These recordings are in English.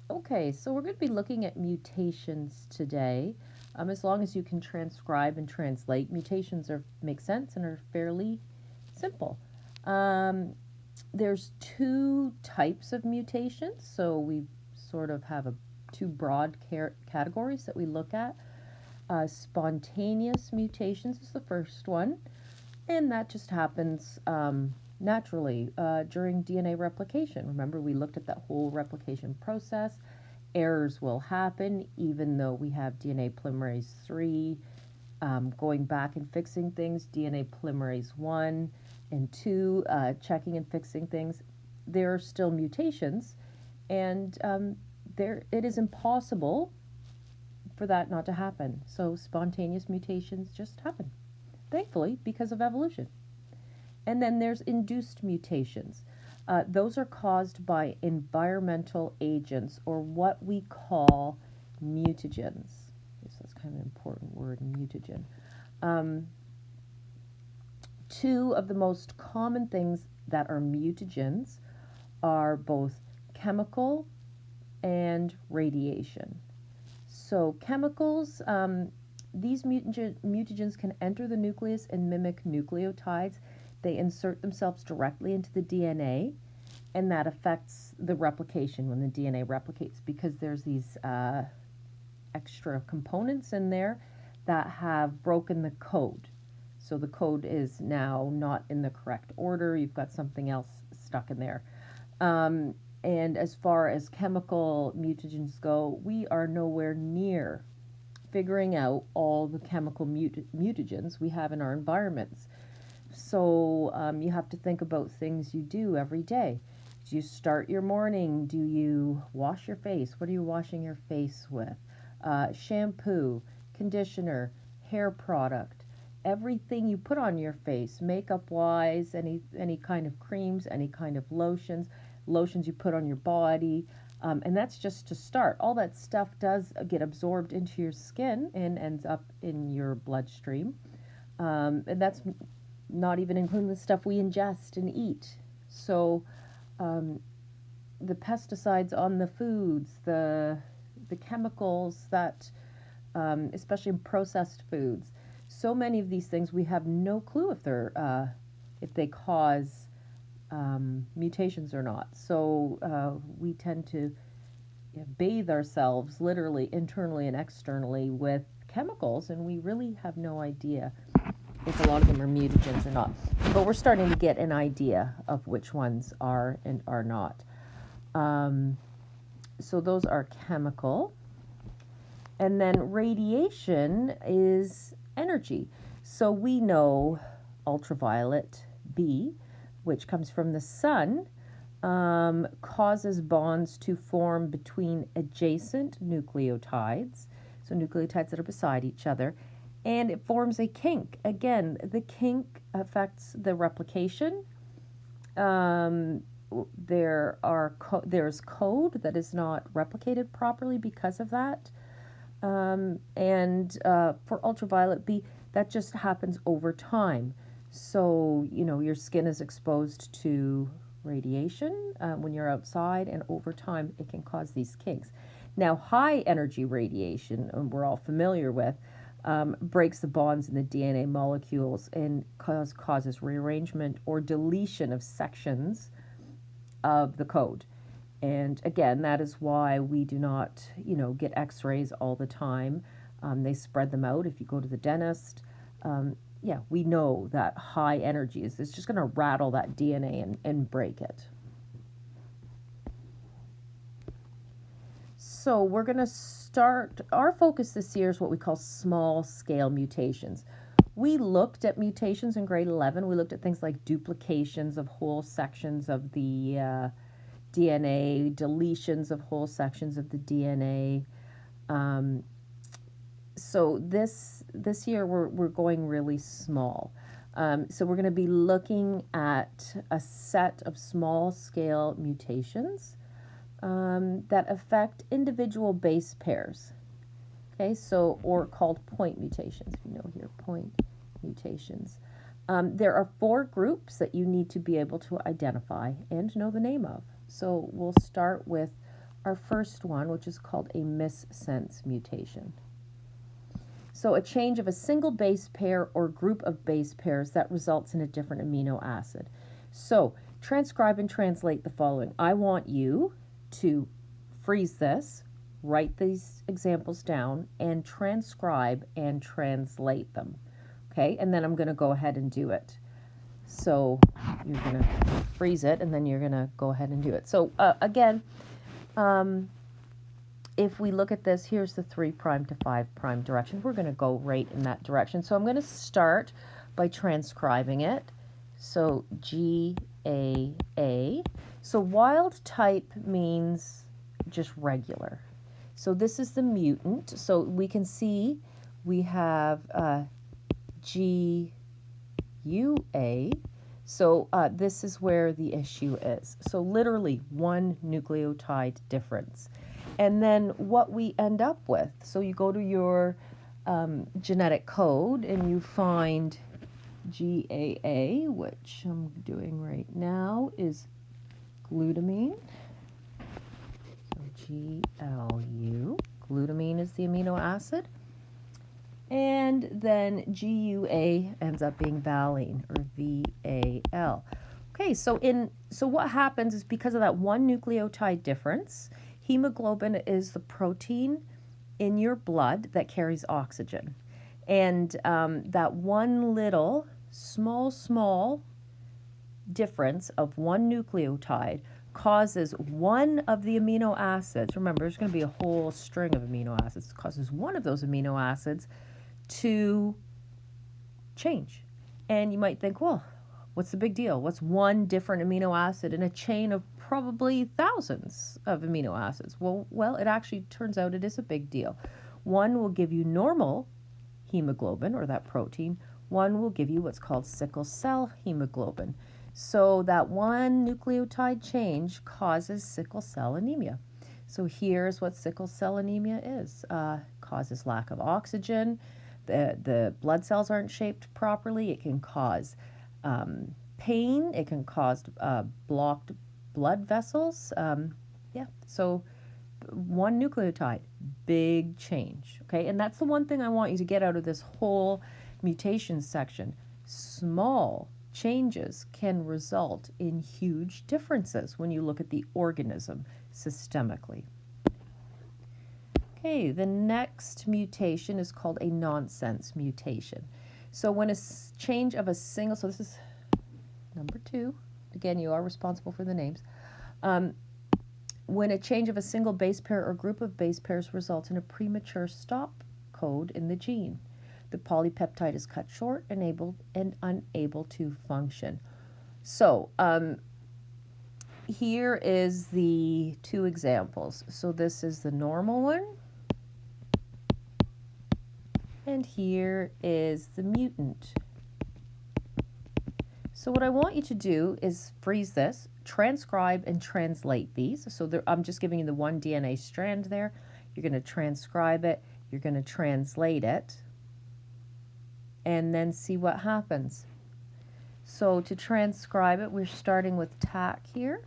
Okay, so we're going to be looking at mutations today. As long as you can transcribe and translate, mutations are make sense and are fairly simple. Um, there's two types of mutations, so we sort of have two broad categories that we look at. Spontaneous mutations is the first one, and that just happens naturally during DNA replication. Remember, we looked at that whole replication process. Errors will happen even though we have DNA polymerase 3 going back and fixing things, DNA polymerase 1 and 2 checking and fixing things. There are still mutations, and it is impossible for that not to happen. So spontaneous mutations just happen, thankfully, because of evolution. And then there's induced mutations. Those are caused by environmental agents, or what we call mutagens. So that's kind of an important word, mutagen. Um, Two of the most common things that are mutagens are both chemical and radiation. So chemicals, these mutagens can enter the nucleus and mimic nucleotides. They insert themselves directly into the DNA, and that affects the replication when the DNA replicates, because there's these extra components in there that have broken the code. So the code is now not in the correct order. You've got something else stuck in there. Um, and as far as chemical mutagens go, we are nowhere near figuring out all the chemical mutagens we have in our environments. So you have to think about things you do every day. Do you start your morning? Do you wash your face? What are you washing your face with? Shampoo, conditioner, hair product, everything you put on your face, makeup wise, any kind of creams, any kind of lotions you put on your body. And that's just to start. All that stuff does get absorbed into your skin and ends up in your bloodstream. And that's not even including the stuff we ingest and eat. So um, the pesticides on the foods, the chemicals that, especially in processed foods, so many of these things we have no clue if they cause mutations or not. So we tend to bathe ourselves literally internally and externally with chemicals, and we really have no idea if a lot of them are mutagens or not. But we're starting to get an idea of which ones are and are not. Um, so those are chemical. And then radiation is energy. So we know ultraviolet B, which comes from the sun, causes bonds to form between adjacent nucleotides, so nucleotides that are beside each other, and it forms a kink. Again, the kink affects the replication. Um, there's code that is not replicated properly because of that. And for ultraviolet B, that just happens over time. So, your skin is exposed to radiation when you're outside, and over time it can cause these kinks. Now, high energy radiation, we're all familiar with, breaks the bonds in the DNA molecules and causes rearrangement or deletion of sections of the code. And again, that is why we do not, get x-rays all the time. They spread them out if you go to the dentist. Yeah, we know that high energy is just going to rattle that DNA and break it. So we're going to start, our focus this year is what we call small scale mutations. We looked at mutations in grade 11. We looked at things like duplications of whole sections of the DNA, deletions of whole sections of the DNA. So this year we're going really small. So we're going to be looking at a set of small scale mutations that affect individual base pairs. Okay, so, or called point mutations, if you know here, point mutations. There are 4 groups that you need to be able to identify and know the name of. So we'll start with our first one, which is called a missense mutation. So a change of a single base pair or group of base pairs that results in a different amino acid. So transcribe and translate the following. I want you to freeze this, write these examples down, and transcribe and translate them. Okay, and then I'm going to go ahead and do it. So you're going to freeze it, and then you're going to go ahead and do it. So again, if we look at this, here's the 3' to 5' direction. We're going to go right in that direction. So I'm going to start by transcribing it. So GAA. So wild type means just regular. So this is the mutant. So we can see we have GUA. So this is where the issue is. So literally one nucleotide difference. And then what we end up with, so you go to your genetic code and you find GAA, which I'm doing right now, is glutamine. So GLU, glutamine is the amino acid. And then GUA ends up being valine, or VAL. Okay, so what happens is because of that one nucleotide difference, hemoglobin is the protein in your blood that carries oxygen. And that one little small difference of one nucleotide causes one of the amino acids. Remember, there's going to be a whole string of amino acids. It causes one of those amino acids to change. And you might think, well, what's the big deal? What's one different amino acid in a chain of probably thousands of amino acids? Well, it actually turns out it is a big deal. One will give you normal hemoglobin, or that protein. One will give you what's called sickle cell hemoglobin. So that one nucleotide change causes sickle cell anemia. So here's what sickle cell anemia is. Causes lack of oxygen. The blood cells aren't shaped properly. It can cause pain. It can cause blocked blood vessels. So one nucleotide, big change. Okay, and that's the one thing I want you to get out of this whole mutations section. Small changes can result in huge differences when you look at the organism systemically. Okay, the next mutation is called a nonsense mutation. So when a change of a single, so this is number 2. Again, you are responsible for the names. When a change of a single base pair or group of base pairs results in a premature stop code in the gene, the polypeptide is cut short and unable to function. So here is the 2 examples. So this is the normal one, and here is the mutant. So what I want you to do is freeze this, transcribe and translate these. So I'm just giving you the one DNA strand there. You're going to transcribe it, you're going to translate it, and then see what happens. So to transcribe it, we're starting with TAC here.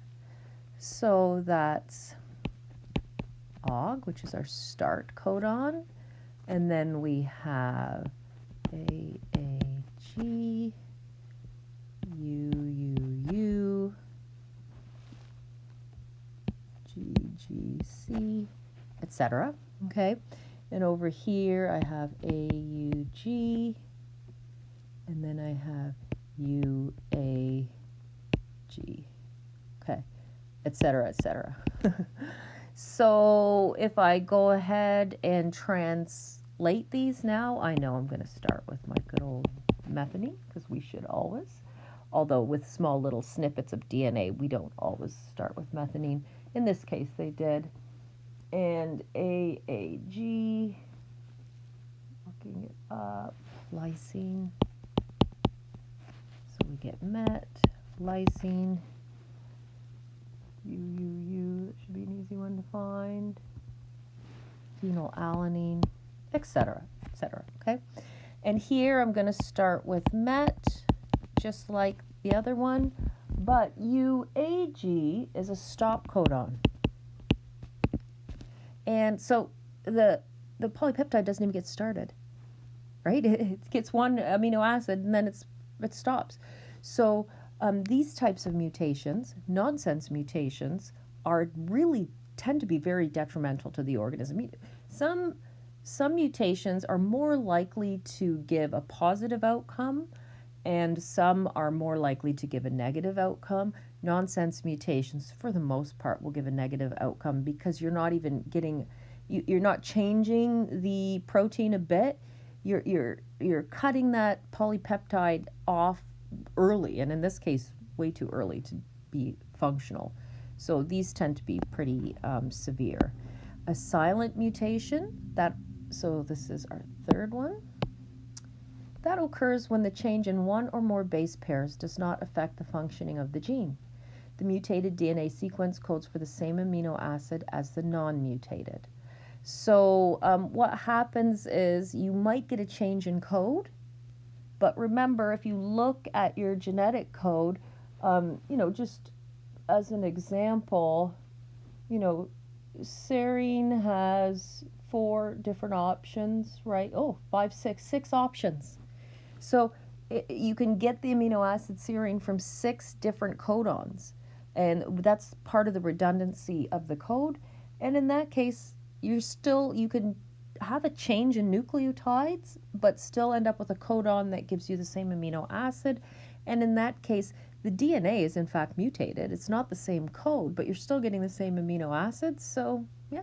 So that's OG, which is our start codon. And then we have AAG, UUU, GGC, etc. Okay, and over here I have AUG, and then I have UAG, okay, etc., etc. So if I go ahead and translate these now, I know I'm going to start with my good old methionine, because we should always. Although with small little snippets of DNA, we don't always start with methionine. In this case, they did. And AAG, looking it up, lysine. So we get met, lysine, UUU, that should be an easy one to find, phenylalanine, etc., etc., okay? And here I'm going to start with met, just like the other one, but UAG is a stop codon. And so the polypeptide doesn't even get started, right? It gets one amino acid and then it stops. So these types of mutations, nonsense mutations, are really tend to be very detrimental to the organism. Some mutations are more likely to give a positive outcome, and some are more likely to give a negative outcome. Nonsense mutations, for the most part, will give a negative outcome because you're not even getting, you're not changing the protein a bit. You're cutting that polypeptide off early, and in this case, way too early to be functional. So these tend to be pretty severe. A silent mutation, so this is our third one. That occurs when the change in one or more base pairs does not affect the functioning of the gene. The mutated DNA sequence codes for the same amino acid as the non-mutated. So what happens is you might get a change in code, but remember, if you look at your genetic code, just as an example, serine has 4 different options, right? Oh, 5, 6 options. So you can get the amino acid serine from 6 different codons, and that's part of the redundancy of the code. And in that case, you can have a change in nucleotides, but still end up with a codon that gives you the same amino acid. And in that case, the DNA is in fact mutated. It's not the same code, but you're still getting the same amino acids. So yeah,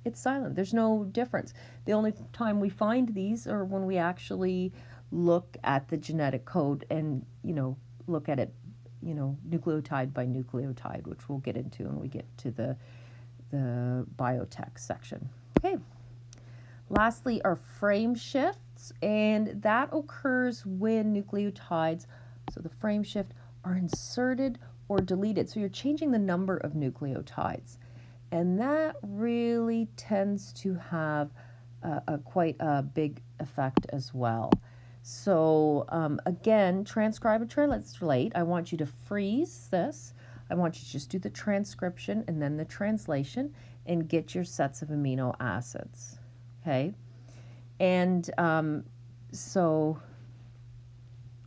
it's silent. There's no difference. The only time we find these are when we actually look at the genetic code and, look at it, nucleotide by nucleotide, which we'll get into when we get to the biotech section. Okay. Lastly are frame shifts, and that occurs when nucleotides, so the frame shift, are inserted or deleted. So you're changing the number of nucleotides, and that really tends to have quite a big effect as well. So again, transcribe and translate. I want you to freeze this. I want you to just do the transcription and then the translation and get your sets of amino acids. Okay, and so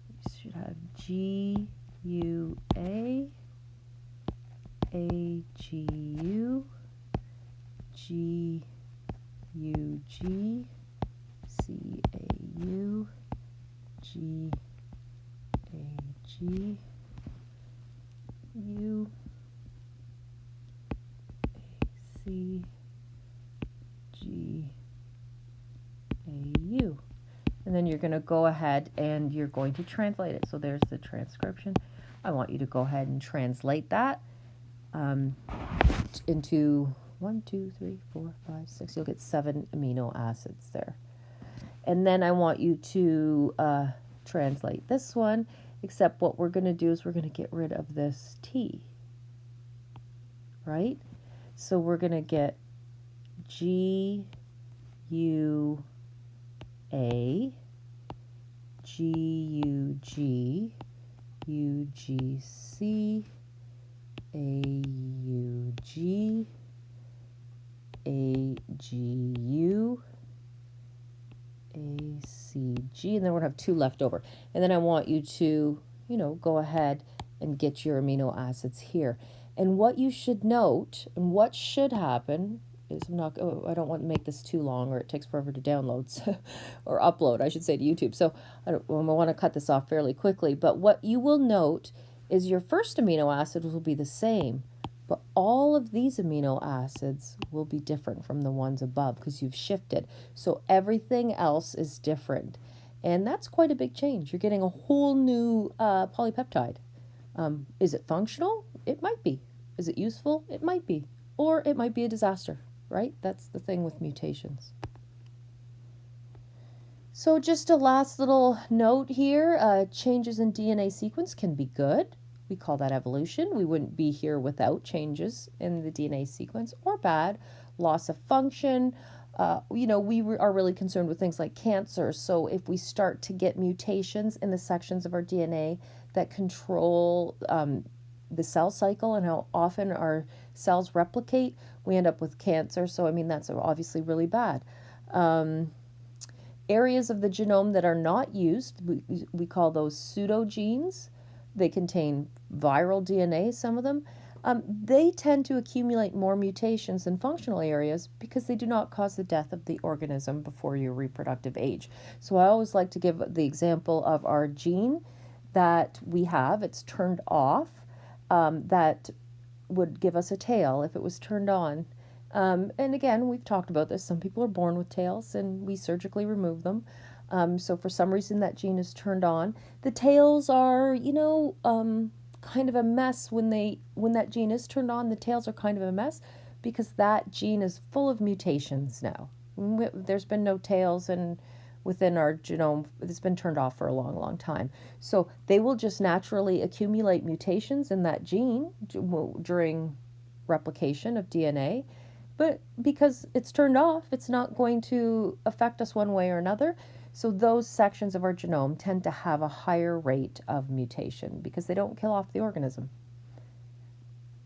you should have G, U, A, G, U, G, U, G, C, A, U, G, A, G, U, A, C, G, AU. And then you're going to go ahead and you're going to translate it. So there's the transcription. I want you to go ahead and translate that into 1, 2, 3, 4, 5, 6. You'll get 7 amino acids there. And then I want you to translate this one, except what we're going to do is we're going to get rid of this T, right? So we're going to get G, U, A, G, U, G, U, G, C, A, U, G, A, G, U, A, C, G, and then we're going to have 2 left over. And then I want you to, go ahead and get your amino acids here. And what you should note, and what should happen, is I don't want to make this too long or it takes forever to download or upload, I should say, to YouTube. So I want to cut this off fairly quickly. But what you will note is your first amino acid will be the same, but all of these amino acids will be different from the ones above because you've shifted. So everything else is different. And that's quite a big change. You're getting a whole new polypeptide. Is it functional? It might be. Is it useful? It might be. Or it might be a disaster, right? That's the thing with mutations. So just a last little note here. Changes in DNA sequence can be good. We call that evolution. We wouldn't be here without changes in the DNA sequence. Or bad, loss of function. We are really concerned with things like cancer. So if we start to get mutations in the sections of our DNA that control the cell cycle and how often our cells replicate, we end up with cancer. So, I mean, that's obviously really bad. Um, Areas of the genome that are not used, we call those pseudogenes. They contain viral DNA, some of them. They tend to accumulate more mutations than functional areas because they do not cause the death of the organism before your reproductive age. So I always like to give the example of our gene that we have, it's turned off, that would give us a tail if it was turned on. And again, we've talked about this. Some people are born with tails and we surgically remove them. So for some reason that gene is turned on. The tails are, kind of a mess when that gene is turned on. The tails are kind of a mess because that gene is full of mutations now. There's been no tails and within our genome, it's been turned off for a long, long time. So they will just naturally accumulate mutations in that gene during replication of DNA. But because it's turned off, it's not going to affect us one way or another. So those sections of our genome tend to have a higher rate of mutation because they don't kill off the organism.